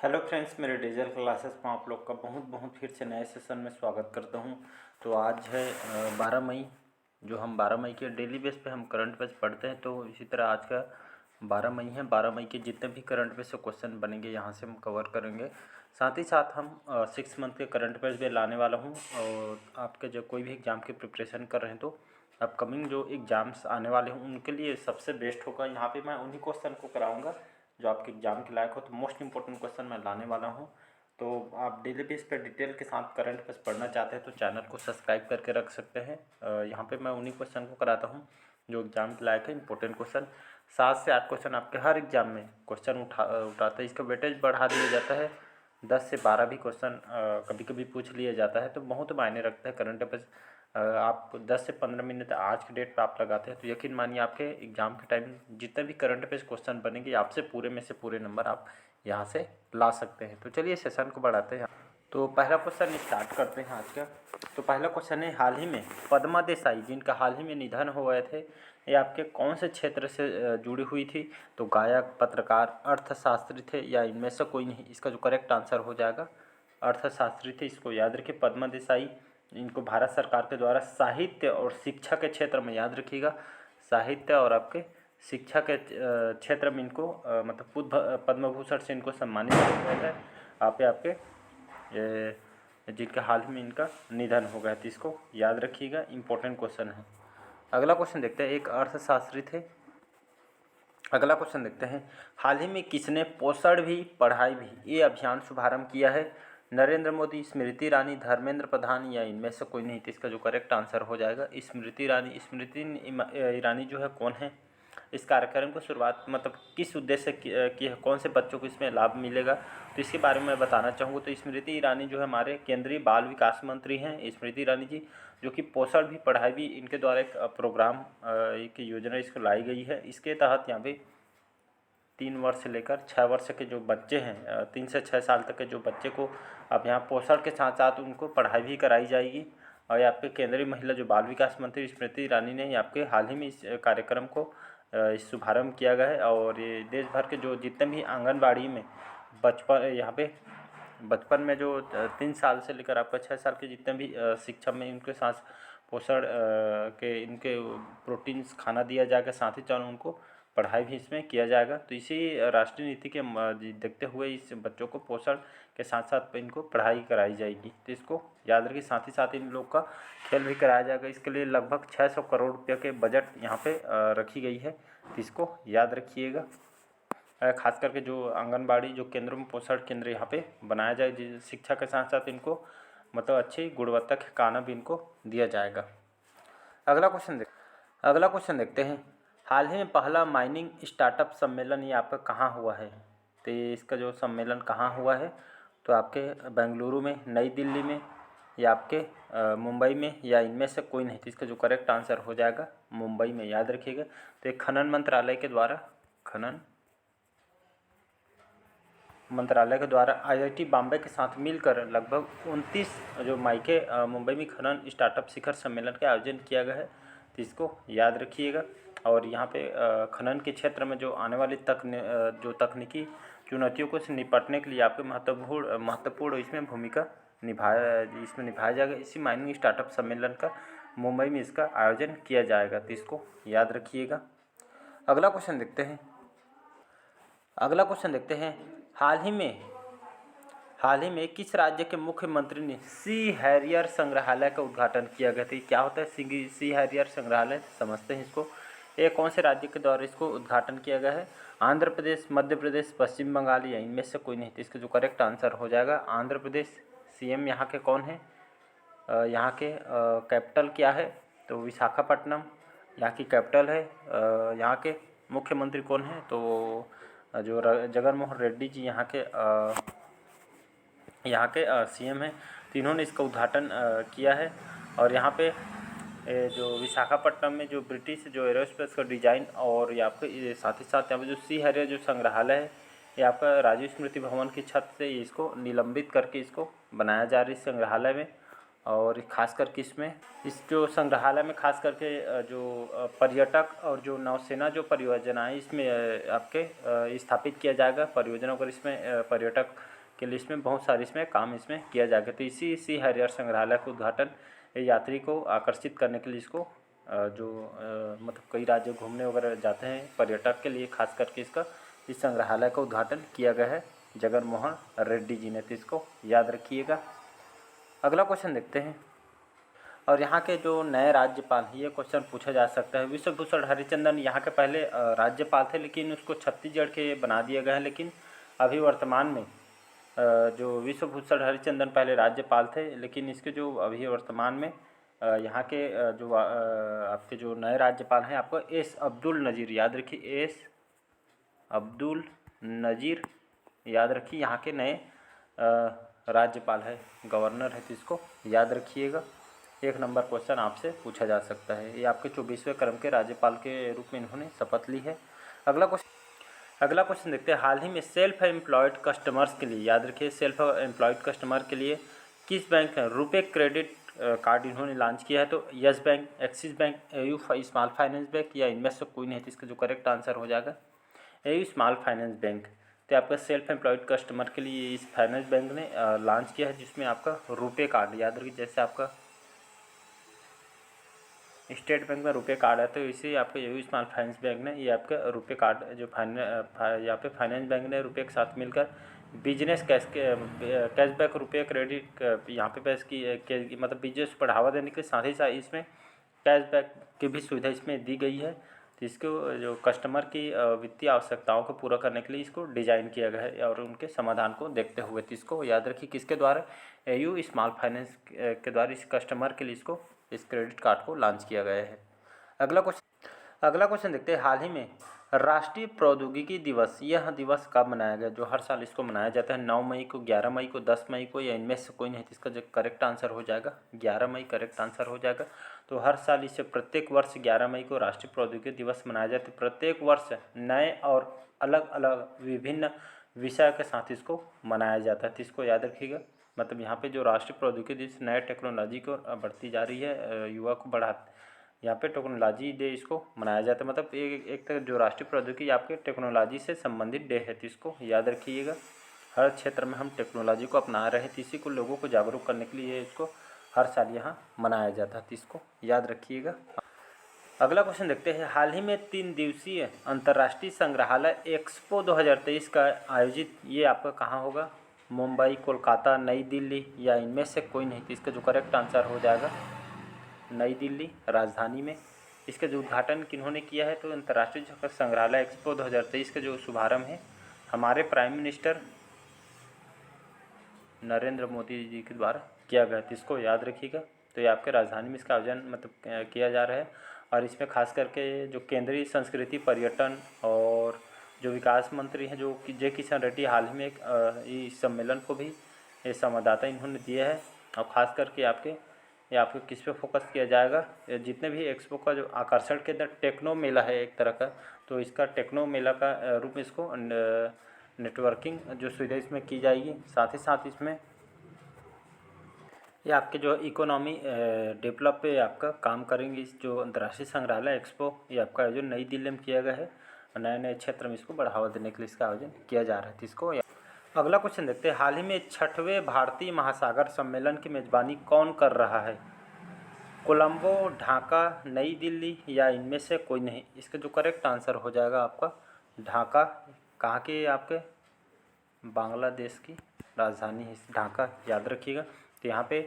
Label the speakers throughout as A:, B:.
A: Hello friends, मेरे digital classes में आप लोग का बहुत बहुत फिर से नए सेशन में स्वागत करता हूं। तो आज है 12 मई, जो हम 12 मई के डेली बेस पे हम करंट अफेयर्स पढ़ते हैं। तो इसी तरह आज का 12 मई है। 12 मई के जितने भी करंट अफेयर्स से क्वेश्चन बनेंगे यहाँ से हम कवर करेंगे। साथ ही साथ हम 6 मंथ के करंट अफेयर्स भी लाने वाला हूँ। और आपके जो कोई भी एग्ज़ाम की प्रिपरेशन कर रहे हैं तो अपकमिंग जो एग्ज़ाम्स आने वाले हैं उनके लिए सबसे बेस्ट होगा। यहाँ पे मैं उन्हीं क्वेश्चन को कराऊंगा जो आपके एग्ज़ाम के लायक हो। तो मोस्ट इंपॉर्टेंट क्वेश्चन मैं लाने वाला हूँ। तो आप डेली बेस पर डिटेल के साथ करंट अफेयर्स पढ़ना चाहते हैं तो चैनल को सब्सक्राइब करके रख सकते हैं। यहाँ पे मैं उन्हीं क्वेश्चन को कराता हूँ जो एग्ज़ाम के लायक है। इंपॉर्टेंट क्वेश्चन 7 से 8 क्वेश्चन आपके हर एग्ज़ाम में क्वेश्चन उठाते हैं। इसका वेटेज बढ़ा दिया जाता है। 10 से 12 भी क्वेश्चन कभी कभी पूछ लिया जाता है। तो बहुत मायने रखता है करंट अफेयर्स। आप 10 से 15 मिनट आज के डेट पे आप लगाते हैं तो यकीन मानिए आपके एग्ज़ाम के टाइम जितने भी करंट अफेयर्स क्वेश्चन बनेंगे आपसे पूरे में से पूरे नंबर आप यहाँ से ला सकते हैं। तो चलिए सेशन को बढ़ाते हैं। तो पहला क्वेश्चन स्टार्ट करते हैं आज का। तो पहला क्वेश्चन है, हाल ही में पद्मा देसाई जिनका हाल ही में निधन हो गए थे, ये आपके कौन से क्षेत्र से जुड़ी हुई थी? तो गायक, पत्रकार, अर्थशास्त्री थे या इनमें से कोई नहीं? इसका जो करेक्ट आंसर हो जाएगा अर्थशास्त्री थे। इसको याद रखिए। पद्मा देसाई, इनको भारत सरकार के द्वारा साहित्य और शिक्षा के क्षेत्र में, याद रखिएगा, साहित्य और आपके शिक्षा के क्षेत्र में इनको मतलब पद्म भूषण से इनको सम्मानित किया गया है। आपके जिनका हाल ही में इनका निधन हो गया था, इसको याद रखिएगा। इम्पोर्टेंट क्वेश्चन है। अगला क्वेश्चन देखते हैं। एक अर्थशास्त्री थे। अगला क्वेश्चन देखते हैं, हाल ही में किसने पोषण भी पढ़ाई भी ये अभियान शुभारंभ किया है? नरेंद्र मोदी, स्मृति ईरानी, धर्मेंद्र प्रधान या इनमें से कोई नहीं? तो इसका जो करेक्ट आंसर हो जाएगा स्मृति ईरानी। ईरानी जो है कौन है? इस कार्यक्रम को शुरुआत मतलब किस उद्देश्य से की है? कौन से बच्चों को इसमें लाभ मिलेगा? तो इसके बारे में मैं बताना चाहूँगा। तो स्मृति ईरानी जो है हमारे केंद्रीय बाल विकास मंत्री हैं, स्मृति ईरानी जी, जो कि पोषण भी पढ़ाई भी इनके द्वारा एक प्रोग्राम, एक योजना इसको लाई गई है। इसके तहत यहाँ पे 3 वर्ष से लेकर 6 वर्ष के जो बच्चे हैं, 3 से 6 साल तक के जो बच्चे को अब यहाँ पोषण के साथ साथ उनको पढ़ाई भी कराई जाएगी। और ये आपके केंद्रीय महिला जो बाल विकास मंत्री स्मृति ईरानी ने आपके हाल ही में इस कार्यक्रम को शुभारम्भ किया गया है। और ये देश भर के जो जितने भी आंगनबाड़ी में बचपन यहाँ पे बचपन में जो 3 साल से लेकर आपका 6 साल के जितने भी शिक्षा में इनके साथ पोषण के इनके प्रोटीन्स खाना दिया जाएगा, साथ ही साथ उनको पढ़ाई भी इसमें किया जाएगा। तो इसी राष्ट्रीय नीति के देखते हुए इस बच्चों को पोषण के साथ साथ इनको पढ़ाई कराई जाएगी। तो इसको याद रखिए। साथ ही साथ इन लोग का खेल भी कराया जाएगा। इसके लिए लगभग 600 करोड़ रुपये के बजट यहाँ पे रखी गई है। तो इसको याद रखिएगा। खास करके जो आंगनबाड़ी जो केंद्रों में पोषण केंद्र यहाँ पे बनाया जाए, शिक्षा के साथ साथ इनको मतलब अच्छी गुणवत्ता का खाना भी इनको दिया जाएगा। अगला क्वेश्चन देखते हैं। हाल ही में पहला माइनिंग स्टार्टअप सम्मेलन ये आपका कहाँ हुआ है? तो ये इसका जो सम्मेलन कहाँ हुआ है? तो आपके बेंगलुरु में, नई दिल्ली में या आपके मुंबई में या इनमें से कोई नहीं? तो इसका जो करेक्ट आंसर हो जाएगा मुंबई में, याद रखिएगा। तो एक खनन मंत्रालय के द्वारा आईआईटी बॉम्बे के साथ मिलकर लगभग 29 जो मई के मुंबई में खनन स्टार्टअप शिखर सम्मेलन का आयोजन किया गया है। तो इसको याद रखिएगा। और यहाँ पे खनन के क्षेत्र में जो आने वाली जो तकनीकी चुनौतियों को से निपटने के लिए आपके महत्वपूर्ण इसमें भूमिका निभाया जाएगा। इसी माइनिंग स्टार्टअप सम्मेलन का मुंबई में इसका आयोजन किया जाएगा। तो इसको याद रखिएगा। अगला क्वेश्चन देखते हैं। हाल ही में किस राज्य के मुख्यमंत्री ने सी हैरियर संग्रहालय का उद्घाटन किया गया था? क्या होता है सी हैरियर संग्रहालय? समझते हैं इसको। ये कौन से राज्य के द्वारा इसको उद्घाटन किया गया है? आंध्र प्रदेश, मध्य प्रदेश, पश्चिम बंगाल या इनमें से कोई नहीं? तो इसका जो करेक्ट आंसर हो जाएगा आंध्र प्रदेश। सीएम यहाँ के कौन है? यहाँ के कैपिटल क्या है? तो विशाखापट्टनम यहाँ की कैपिटल है। यहाँ के मुख्यमंत्री कौन है? तो जो जगन मोहन रेड्डी जी यहाँ के सीएम हैं। तो इन्होंने इसका उद्घाटन किया है। और यहाँ पे जो विशाखापट्टनम में जो ब्रिटिश जो एरोस्पेस का डिज़ाइन और यहाँ पे साथ ही साथ यहाँ पे जो सी हैरियर जो संग्रहालय है, ये आपका राजीव स्मृति भवन की छत से इसको निलंबित करके इसको बनाया जा रहा है इस संग्रहालय में। और ख़ास करके इसमें इस जो संग्रहालय में ख़ास करके जो पर्यटक और जो नौसेना जो परियोजना है इसमें आपके स्थापित किया जाएगा परियोजना कर इसमें पर्यटक के लिए इसमें बहुत सारी इसमें काम इसमें किया जाएगा। तो इसी हरिहर संग्रहालय का उद्घाटन यात्री को आकर्षित करने के लिए इसको जो मतलब कई राज्य घूमने वगैरह जाते हैं पर्यटक के लिए खास करके इस संग्रहालय का उद्घाटन किया गया है जगन मोहन रेड्डी जी ने। तो इसको याद रखिएगा। अगला क्वेश्चन देखते हैं। और यहाँ के जो नए राज्यपाल हैं ये क्वेश्चन पूछा जा सकता है। विश्वभूषण हरिचंदन यहाँ के पहले राज्यपाल थे लेकिन उसको छत्तीसगढ़ के बना दिया गया है। लेकिन अभी वर्तमान में जो विश्वभूषण हरिचंदन पहले राज्यपाल थे लेकिन इसके जो अभी वर्तमान में यहाँ के जो आपके जो नए राज्यपाल हैं आपको एस अब्दुल नज़ीर याद रखिए। एस अब्दुल नज़ीर याद रखिए यहाँ के नए राज्यपाल है गवर्नर है। तो इसको याद रखिएगा। 1 नंबर क्वेश्चन आपसे पूछा जा सकता है। ये आपके 24वें क्रम के राज्यपाल के रूप में इन्होंने शपथ ली है। अगला क्वेश्चन देखते हैं। हाल ही में सेल्फ एम्प्लॉयड कस्टमर्स के लिए याद रखिए सेल्फ एम्प्लॉयड कस्टमर के लिए किस बैंक ने रुपे क्रेडिट कार्ड इन्होंने लॉन्च किया है? तो yes bank, axis bank, AU small finance bank या इनमें से कोई नहीं है। तो इसका जो करेक्ट आंसर हो जाएगा एयू स्मॉल फाइनेंस बैंक। तो आपका सेल्फ एम्प्लॉयड कस्टमर के लिए इस फाइनेंस बैंक ने लॉन्च किया है जिसमें आपका रुपे कार्ड याद रखिए। जैसे आपका स्टेट बैंक में रुपे कार्ड है तो इसे आपका एयू स्मॉल फाइनेंस बैंक ने ये आपका रुपे कार्ड जो यहाँ पे फाइनेंस बैंक ने रुपे के साथ मिलकर बिजनेस कैशबैक रुपये क्रेडिट यहाँ पे पैसे की मतलब बिजनेस बढ़ावा देने के साथ ही साथ इसमें कैशबैक की भी सुविधा इसमें दी गई है। तो इसको जो कस्टमर की वित्तीय आवश्यकताओं को पूरा करने के लिए इसको डिजाइन किया गया है और उनके समाधान को देखते हुए। तो इसको याद रखिए किसके द्वारा एयू स्मॉल फाइनेंस के द्वारा इस कस्टमर के लिए इसको इस क्रेडिट कार्ड को लॉन्च किया गया है। अगला क्वेश्चन देखते हैं। हाल ही में राष्ट्रीय प्रौद्योगिकी दिवस यह दिवस कब मनाया गया? जो हर साल इसको मनाया जाता है 9 मई को, 11 मई को, 10 मई को या इनमें से कोई नहीं। तो इसका जो करेक्ट आंसर हो जाएगा 11 मई करेक्ट आंसर हो जाएगा। तो हर साल इसे प्रत्येक वर्ष 11 मई को राष्ट्रीय प्रौद्योगिकी दिवस मनाया जाता है। प्रत्येक वर्ष नए और अलग अलग विभिन्न विषय के साथ इसको मनाया जाता है। तो इसको याद रखिएगा। मतलब यहाँ पे जो राष्ट्रीय प्रौद्योगिकी दिवस नए टेक्नोलॉजी को बढ़ती जा रही है युवा को बढ़ा यहाँ पे टेक्नोलॉजी डे इसको मनाया जाता है। मतलब एक तरह जो राष्ट्रीय प्रौद्योगिकी आपके टेक्नोलॉजी से संबंधित डे है। तो इसको याद रखिएगा। हर क्षेत्र में हम टेक्नोलॉजी को अपना रहे हैं तो इसी को लोगों को जागरूक करने के लिए इसको हर साल यहाँ मनाया जाता है। तो इसको याद रखिएगा। अगला क्वेश्चन देखते हैं। हाल ही में 3 दिवसीय अंतर्राष्ट्रीय संग्रहालय एक्सपो 2023 का आयोजित ये आपका कहाँ होगा? मुंबई, कोलकाता, नई दिल्ली या इनमें से कोई नहीं। तो इसका जो करेक्ट आंसर हो जाएगा नई दिल्ली राजधानी में। इसका जो उद्घाटन किन्होंने किया है? तो अंतर्राष्ट्रीय संग्रहालय एक्सपो 2023 का जो शुभारंभ है हमारे प्राइम मिनिस्टर नरेंद्र मोदी जी के द्वारा किया गया। तो इसको याद रखिएगा। तो ये आपके राजधानी में इसका आयोजन मतलब किया जा रहा है और इसमें खास करके जो केंद्रीय संस्कृति पर्यटन और जो विकास मंत्री हैं जो कि जे किशन रेड्डी हाल ही में इस सम्मेलन को भी ये संवाददाता इन्होंने दिया है। और ख़ास करके आपको किस पे फोकस किया जाएगा? जितने भी एक्सपो का जो आकर्षण के अंदर टेक्नो मेला है एक तरह का, तो इसका टेक्नो मेला का रूप में इसको नेटवर्किंग जो सुविधा इसमें की जाएगी। साथ ही साथ इसमें ये आपके जो इकोनॉमी डेवलप पे आपका काम करेंगे। इस जो अंतर्राष्ट्रीय संग्रहालय एक्सपो ये आपका आयोजन नई दिल्ली में किया गया है। नए नए क्षेत्र में इसको बढ़ावा देने के लिए इसका आयोजन किया जा रहा है। तो इसको अगला क्वेश्चन देखते हैं। हाल ही में 6वें भारतीय महासागर सम्मेलन की मेज़बानी कौन कर रहा है? कोलंबो, ढाका, नई दिल्ली या इनमें से कोई नहीं। इसका जो करेक्ट आंसर हो जाएगा आपका ढाका। कहाँ के आपके? बांग्लादेश की राजधानी है ढाका, याद रखिएगा। तो यहाँ पे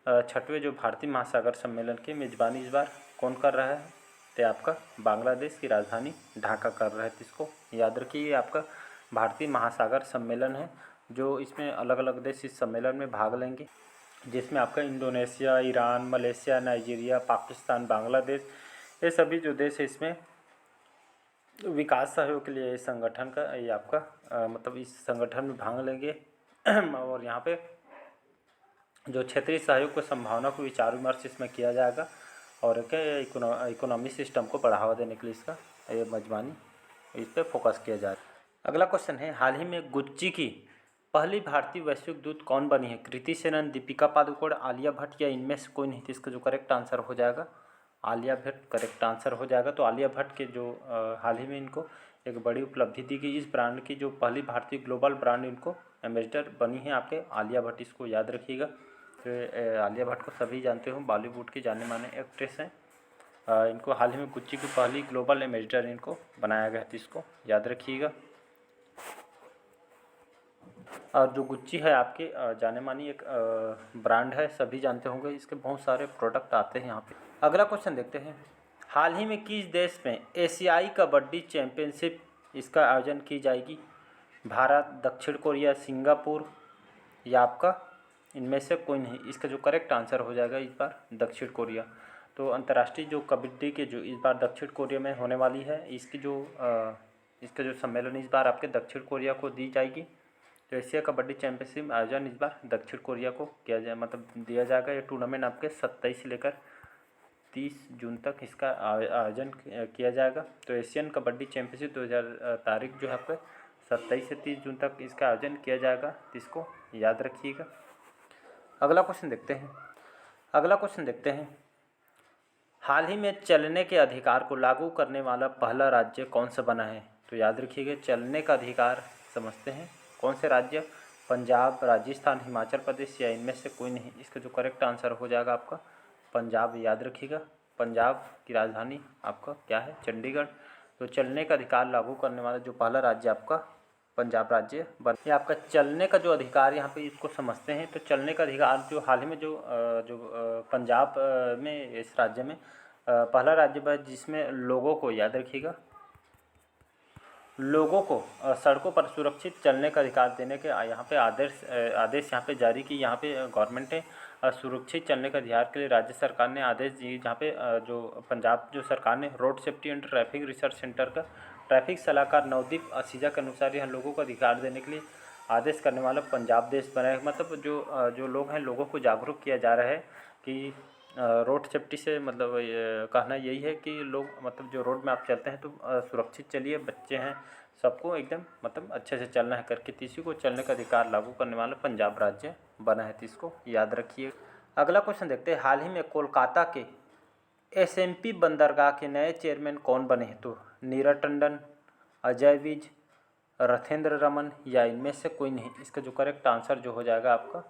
A: 6वें जो भारतीय महासागर सम्मेलन की मेज़बानी इस बार कौन कर रहा है? तो आपका बांग्लादेश की राजधानी ढाका कर रहा है। तो इसको याद रखिए। आपका भारतीय महासागर सम्मेलन है जो इसमें अलग अलग देश इस सम्मेलन में भाग लेंगे जिसमें आपका Indonesia, Iran, Malaysia, Nigeria, Pakistan, Bangladesh ये सभी जो देश है इसमें विकास सहयोग के लिए इस संगठन का ये आपका मतलब इस संगठन में भाग लेंगे। और यहाँ पे जो क्षेत्रीय सहयोग को संभावना को विचार विमर्श इसमें किया जाएगा और इकोनॉमी सिस्टम को बढ़ावा देने के लिए इसका ये मेज़बानी इस पर फोकस किया जाएगा। अगला क्वेश्चन है। हाल ही में गुच्ची की पहली भारतीय वैश्विक दूत कौन बनी है? कृति सेनन, दीपिका पादुकोण, आलिया भट्ट या इनमें से कोई नहीं? तो इसका जो करेक्ट आंसर हो जाएगा आलिया भट्ट करेक्ट आंसर हो जाएगा। तो आलिया भट्ट के जो हाल ही में इनको एक बड़ी उपलब्धि दी गई, इस ब्रांड की जो पहली भारतीय ग्लोबल ब्रांड इनको एम्बेसडर बनी है आपके आलिया भट्ट, इसको याद रखिएगा। तो आलिया भट्ट को सभी जानते हो, बॉलीवुड की जाने माने एक्ट्रेस हैं। इनको हाल ही में गुच्ची की पहली ग्लोबल एम्बेसडर इनको बनाया गया, तो इसको याद रखिएगा। और जो गुच्ची है आपके जाने मानी एक ब्रांड है, सभी जानते होंगे, इसके बहुत सारे प्रोडक्ट आते हैं यहाँ पे। अगला क्वेश्चन देखते हैं, हाल ही में किस देश में एशियाई कबड्डी चैंपियनशिप इसका आयोजन की जाएगी? भारत, दक्षिण कोरिया, सिंगापुर या आपका इनमें से कोई नहीं? इसका जो करेक्ट आंसर हो जाएगा इस बार दक्षिण कोरिया। तो अंतर्राष्ट्रीय जो कबड्डी के जो इस बार दक्षिण कोरिया में होने वाली है, इसका जो सम्मेलन इस बार आपके दक्षिण कोरिया को दी जाएगी। तो एशिया कबड्डी चैंपियनशिप आयोजन इस बार दक्षिण कोरिया को किया जाए मतलब दिया जाएगा। ये टूर्नामेंट आपके 27 से लेकर 30 जून तक इसका आयोजन किया जाएगा। तो एशियन कबड्डी चैंपियनशिप 2000 तारीख जो है आपके 27 से 30 जून तक इसका आयोजन किया जाएगा, इसको याद रखिएगा। अगला क्वेश्चन देखते हैं, हाल ही में चलने के अधिकार को लागू करने वाला पहला राज्य कौन सा बना है? तो याद रखिएगा, चलने का अधिकार समझते हैं कौन से राज्य? पंजाब, राजस्थान, हिमाचल प्रदेश या इनमें से कोई नहीं? इसका जो करेक्ट आंसर हो जाएगा आपका पंजाब, याद रखिएगा। पंजाब की राजधानी आपका क्या है? चंडीगढ़। तो चलने का अधिकार लागू करने वाला जो पहला राज्य आपका पंजाब राज्य बन। ये आपका चलने का जो अधिकार यहाँ पे इसको समझते हैं। तो चलने का अधिकार जो हाल ही में जो पंजाब में इस राज्य में पहला राज्य बना जिसमें लोगों को, याद रखिएगा, लोगों को सड़कों पर सुरक्षित चलने का अधिकार देने के यहाँ पे आदेश यहाँ पे जारी की। यहाँ पे गवर्नमेंट ने सुरक्षित चलने के अधिकार के लिए राज्य सरकार ने आदेश दिए, जहाँ पे जो पंजाब जो सरकार ने road safety and traffic research centre का ट्रैफिक सलाहकार नवदीप असीजा के अनुसार यहाँ लोगों को अधिकार देने के लिए आदेश करने वाला पंजाब देश बना है। मतलब जो लोग हैं, लोगों को जागरूक किया जा रहा है कि रोड सेफ्टी से मतलब कहना यही है कि लोग मतलब जो रोड में आप चलते हैं तो सुरक्षित चलिए, बच्चे हैं, सबको एकदम मतलब अच्छे से चलना है करके किसी को चलने का अधिकार लागू करने वाला पंजाब राज्य बना है, तो इसको याद रखिए। अगला क्वेश्चन देखते हैं, हाल ही में कोलकाता के एसएमपी बंदरगाह के नए चेयरमैन कौन बने हैं? तो नीरज टंडन, अजय विज, रथेंद्र रमन या इनमें से कोई नहीं? इसका जो करेक्ट आंसर जो हो जाएगा आपका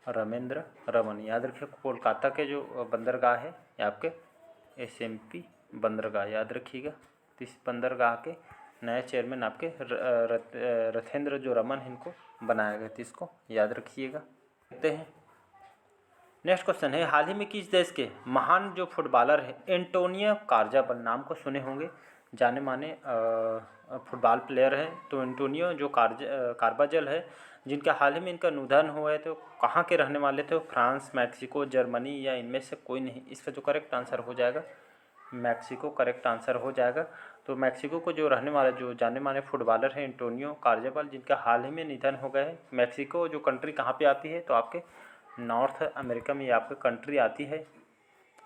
A: रमेंद्र रमन, याद रखिए। कोलकाता के जो बंदरगाह है ये आपके एसएमपी बंदरगाह, याद रखिएगा। तो इस बंदरगाह के नए चेयरमैन आपके रथेंद्र जो रमन इनको बनाया गया, तो इसको याद रखिएगा। देखते हैं नेक्स्ट क्वेश्चन है, हाल ही में किस देश के महान जो फुटबॉलर है एंटोनियो कार्जाबल, नाम को सुने होंगे, जाने माने फुटबॉल प्लेयर है। तो एंटोनियो जो कार्बाजल है, जिनका हाल ही में इनका निधन हुआ है, तो कहाँ के रहने वाले थे? फ्रांस, मैक्सिको, जर्मनी या इनमें से कोई नहीं? इसका जो करेक्ट आंसर हो जाएगा मैक्सिको करेक्ट आंसर हो जाएगा। तो मैक्सिको को जो रहने वाला जो जाने माने फुटबॉलर है एंटोनियो कार्जाबल, जिनका हाल ही में निधन हो गया है। मैक्सिको जो कंट्री कहाँ पे आती है? तो आपके नॉर्थ अमेरिका में ये आपकी कंट्री आती है।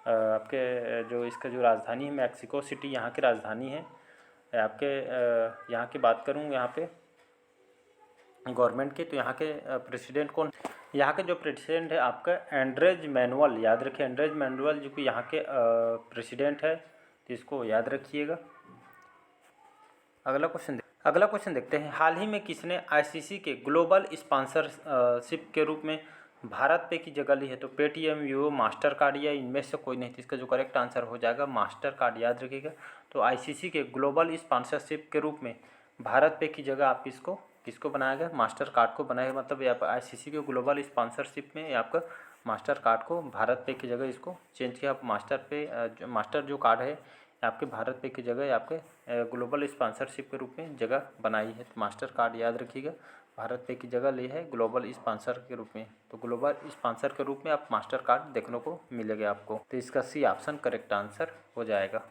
A: आपके जो इसका जो राजधानी है मैक्सिको सिटी, यहाँ की राजधानी है। आपके यहाँ की बात करूँ यहाँ पे गवर्नमेंट की, तो यहाँ के प्रेसिडेंट कौन? यहाँ के जो प्रेसिडेंट है आपका एंड्रेज मैनुअल, याद रखिए, एंड्रेज मैनुअल जो कि यहाँ के प्रेसिडेंट है, तो इसको याद रखिएगा। अगला क्वेश्चन देखते हैं, हाल ही में किसने आईसीसी के ग्लोबल स्पॉन्सरशिप के रूप में भारत पे की जगह ली है? तो पेटीएम, यूओ, मास्टर कार्ड या इनमें से कोई नहीं? इसका जो करेक्ट आंसर हो जाएगा मास्टर कार्ड, याद रखिएगा। तो आईसीसी के ग्लोबल स्पॉन्सरशिप के रूप में भारत पे की जगह आप किसको बनाया गया? मास्टर कार्ड को बनाया गया। मतलब ये आईसीसी के ग्लोबल स्पॉन्सरशिप में आपका मास्टर कार्ड को भारत पे की जगह इसको चेंज किया। आप मास्टर जो कार्ड है आपके भारत पे की जगह आपके ग्लोबल स्पॉन्सरशिप के रूप में जगह बनाई है। तो मास्टर कार्ड याद रखिएगा, भारत पे की जगह ली है ग्लोबल स्पॉन्सर के रूप में। तो ग्लोबल स्पॉन्सर के रूप में आप मास्टर कार्ड देखने को मिलेगा आपको। तो इसका सी ऑप्शन करेक्ट आंसर हो जाएगा।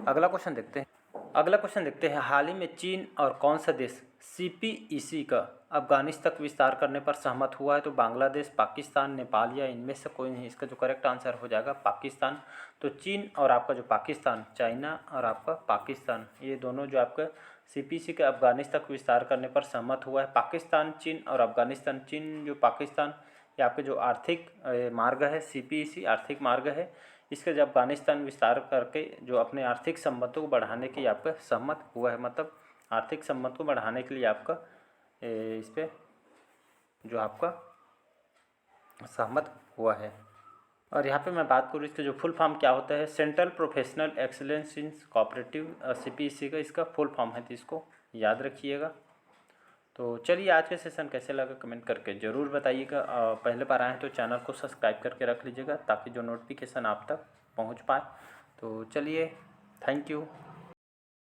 A: अगला क्वेश्चन देखते हैं, हाल ही में चीन और कौन सा देश सीपीईसी का अफगानिस्तान तक विस्तार करने पर सहमत हुआ है? तो बांग्लादेश, पाकिस्तान, नेपाल या इनमें से कोई नहीं? इसका जो करेक्ट आंसर हो जाएगा पाकिस्तान। तो चीन और आपका जो पाकिस्तान, चाइना और आपका पाकिस्तान, ये दोनों जो आपका CPEC के अफगानिस्तान तक विस्तार करने पर सहमत हुआ है। पाकिस्तान, चीन और अफगानिस्तान, चीन जो पाकिस्तान ये आपके जो आर्थिक मार्ग है, CPEC आर्थिक मार्ग है, इसका जब अफगानिस्तान विस्तार करके जो अपने आर्थिक संबंधों को बढ़ाने के लिए आपका सहमत हुआ है, मतलब आर्थिक संबंध को बढ़ाने के लिए आपका इस पर जो आपका सहमत हुआ है। और यहाँ पे मैं बात करूँ इसका जो फुल फॉर्म क्या होता है, central professional excellence in cooperative, CPEC का इसका फुल फॉर्म है, तो इसको याद रखिएगा। तो चलिए आज का सेशन कैसे लगा कमेंट करके ज़रूर बताइएगा। पहले बार आए हैं तो चैनल को सब्सक्राइब करके रख लीजिएगा ताकि जो नोटिफिकेशन आप तक पहुँच पाए। तो चलिए, थैंक यू।